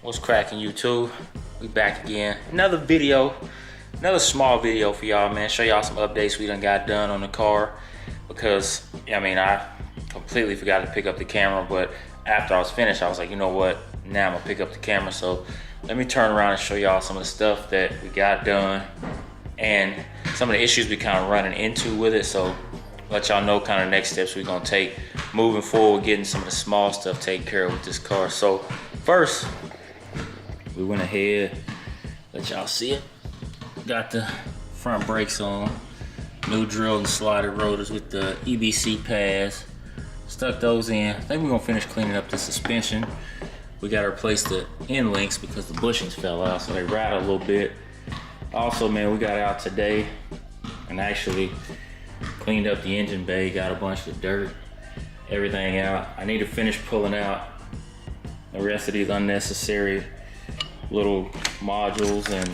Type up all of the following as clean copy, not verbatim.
What's cracking, YouTube? We back again. Another video, another small video for y'all, man. Show y'all some updates we done got done on the car. Because, I completely forgot to pick up the camera, but after I was finished, I was like, you know what? Now I'm gonna pick up the camera. So let me turn around and show y'all some of the stuff that we got done and some of the issues we kind of running into with it. So let y'all know kind of next steps we're gonna take moving forward, getting some of the small stuff taken care of with this car. So first, we went ahead, let y'all see it. Got the front brakes on, new drilled and slotted rotors with the EBC pads. Stuck those in. I think we're gonna finish cleaning up the suspension. We gotta replace the end links because the bushings fell out, so they rattle a little bit. Also, man, we got out today and actually cleaned up the engine bay, got a bunch of dirt, everything out. I need to finish pulling out the rest of these unnecessary little modules and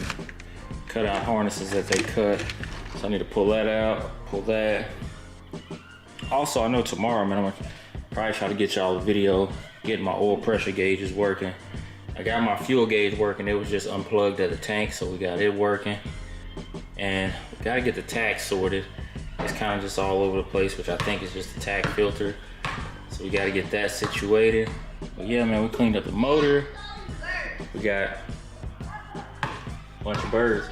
cut out harnesses that they cut. So I need to pull that out, pull that. Also, I know tomorrow, man, I'm gonna probably try to get y'all a video getting my oil pressure gauges working. I got my fuel gauge working, it was just unplugged at the tank, so we got it working. And we gotta get the tach sorted. It's kind of just all over the place, which I think is just the tach filter. So we gotta get that situated. But yeah, man, we cleaned up the motor. We got a bunch of birds.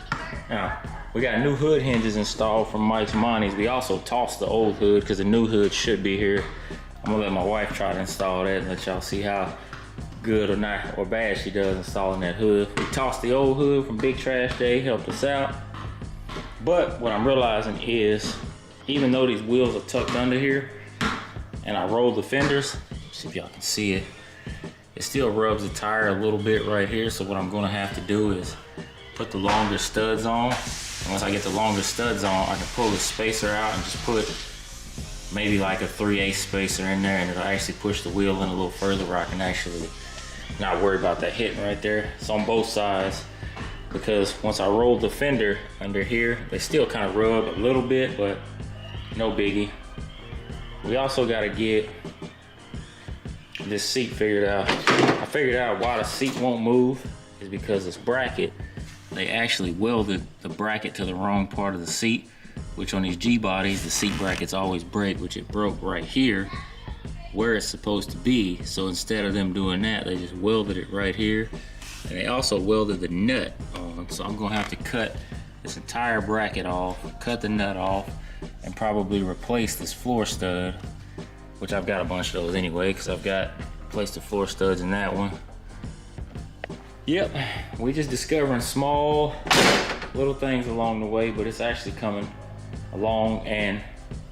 Now, we got new hood hinges installed from Mike's Monte's. We also tossed the old hood because the new hood should be here. I'm gonna let my wife try to install that and let y'all see how good or not or bad she does installing that hood. We tossed the old hood from Big Trash Day, helped us out. But what I'm realizing is, even though these wheels are tucked under here and I rolled the fenders, see if y'all can see it, it still rubs the tire a little bit right here. So what I'm gonna have to do is put the longer studs on. And once I get the longer studs on, I can pull the spacer out and just put maybe like a 3/8 spacer in there, and it'll actually push the wheel in a little further where I can actually not worry about that hitting right there. It's on both sides, because once I rolled the fender under here, they still kind of rub a little bit, but no biggie. We also got to get this seat figured out. I figured out why the seat won't move is because this bracket, they actually welded the bracket to the wrong part of the seat, which on these G bodies, the seat brackets always break, which it broke right here where it's supposed to be. So instead of them doing that, they just welded it right here. And they also welded the nut on. So I'm gonna have to cut this entire bracket off, cut the nut off, and probably replace this floor stud, which I've got a bunch of those anyway, because I've got replaced the floor studs in that one. Yep, we just discovering small little things along the way, but it's actually coming along. And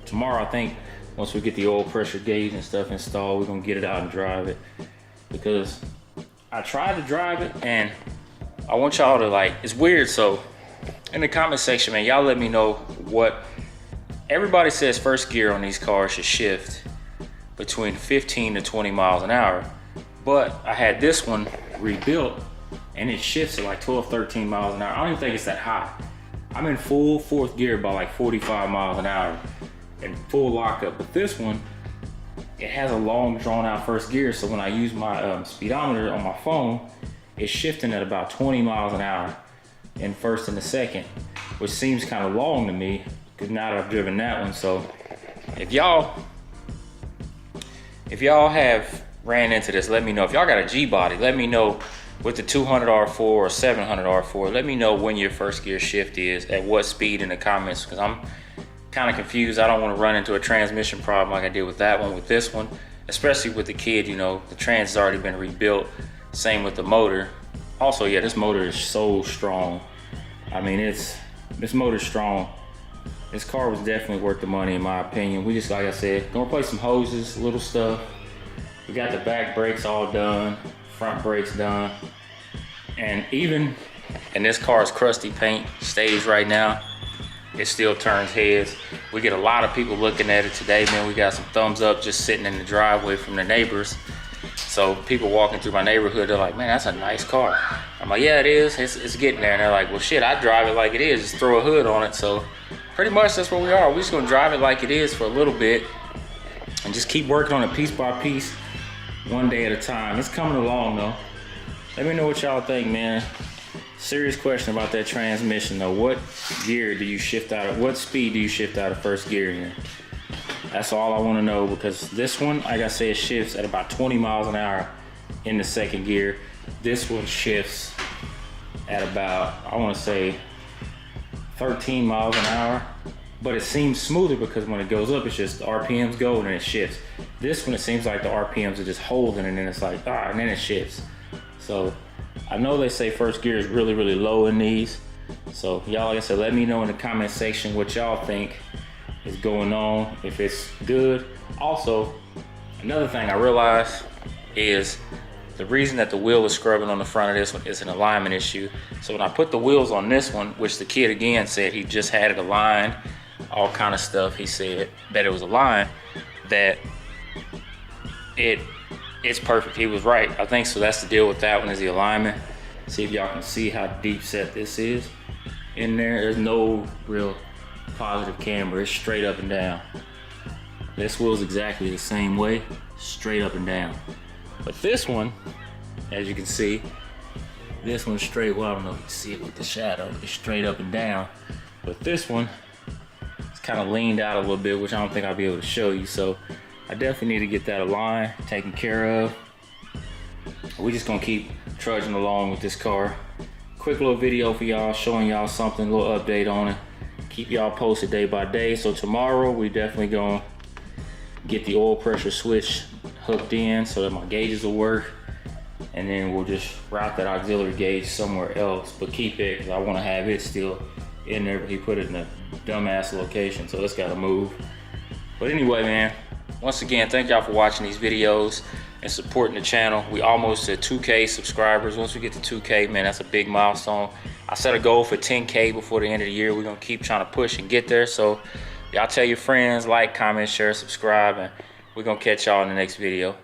tomorrow, I think, once we get the oil pressure gauge and stuff installed, we're gonna get it out and drive it, because I tried to drive it and I want y'all to, like, it's weird. So in the comment section, man, y'all let me know what everybody says. First gear on these cars should shift between 15 to 20 miles an hour, but I had this one rebuilt and it shifts at like 12, 13 miles an hour. I don't even think it's that high. I'm in full fourth gear by like 45 miles an hour and full lockup. But this one, it has a long drawn out first gear. So when I use my speedometer on my phone, it's shifting at about 20 miles an hour in first and the second, which seems kind of long to me because now that I've driven that one. So if y'all have ran into this, let me know. If y'all got a G body, let me know. With the 200 R4 or 700 R4, let me know when your first gear shift is, at what speed in the comments, because I'm kind of confused. I don't want to run into a transmission problem like I did with that one. With this one, especially with the kid, you know, the trans has already been rebuilt. Same with the motor. Also, yeah, this motor is so strong. I mean, this motor's strong. This car was definitely worth the money in my opinion. We just, like I said, gonna replace some hoses, little stuff. We got the back brakes all done. Front brakes done, and even in this car's crusty paint stage right now, it still turns heads. We get a lot of people looking at it today, man. We got some thumbs up just sitting in the driveway from the neighbors. So people walking through my neighborhood, they're like, man, that's a nice car. I'm like, yeah, it is. It's getting there. And they're like, well, shit, I drive it like it is. Just throw a hood on it. So pretty much that's where we are. We're just gonna drive it like it is for a little bit and just keep working on it piece by piece, one day at a time. It's coming along though. Let me know what y'all think, man. Serious question about that transmission though. What gear do you shift out of? What speed do you shift out of first gear in? That's all I want to know, because this one, like I said, shifts at about 20 miles an hour in the second gear. This one shifts at about, I want to say 13 miles an hour, but it seems smoother because when it goes up, it's just the RPMs go and then it shifts. This one, it seems like the RPMs are just holding and then it's like, and then it shifts. So I know they say first gear is really, really low in these. So y'all, like I said, let me know in the comment section what y'all think is going on, if it's good. Also, another thing I realized is the reason that the wheel is scrubbing on the front of this one is an alignment issue. So when I put the wheels on this one, which the kid again said he just had it aligned, all kind of stuff, he said that it was aligned, that it's perfect. He was right. I think so. That's the deal with that one, is the alignment. See if y'all can see how deep set this is in there. There's no real positive camber. It's straight up and down. This wheel's exactly the same way, straight up and down. But this one, as you can see, this one's straight. Well, I don't know if you can see it with the shadow. It's straight up and down. But this one, it's kind of leaned out a little bit, which I don't think I'll be able to show you. So I definitely need to get that aligned, taken care of. We're just gonna keep trudging along with this car. Quick little video for y'all, showing y'all something, a little update on it. Keep y'all posted day by day. So tomorrow we definitely gonna get the oil pressure switch hooked in so that my gauges will work, and then we'll just route that auxiliary gauge somewhere else, but keep it because I want to have it still in there. But he put it in a dumbass location, so it's got to move. But anyway, man, once again, thank y'all for watching these videos and supporting the channel. We almost at 2K subscribers. Once we get to 2K, man, that's a big milestone. I set a goal for 10K before the end of the year. We're gonna keep trying to push and get there. So y'all tell your friends, like, comment, share, subscribe, and we're gonna catch y'all in the next video.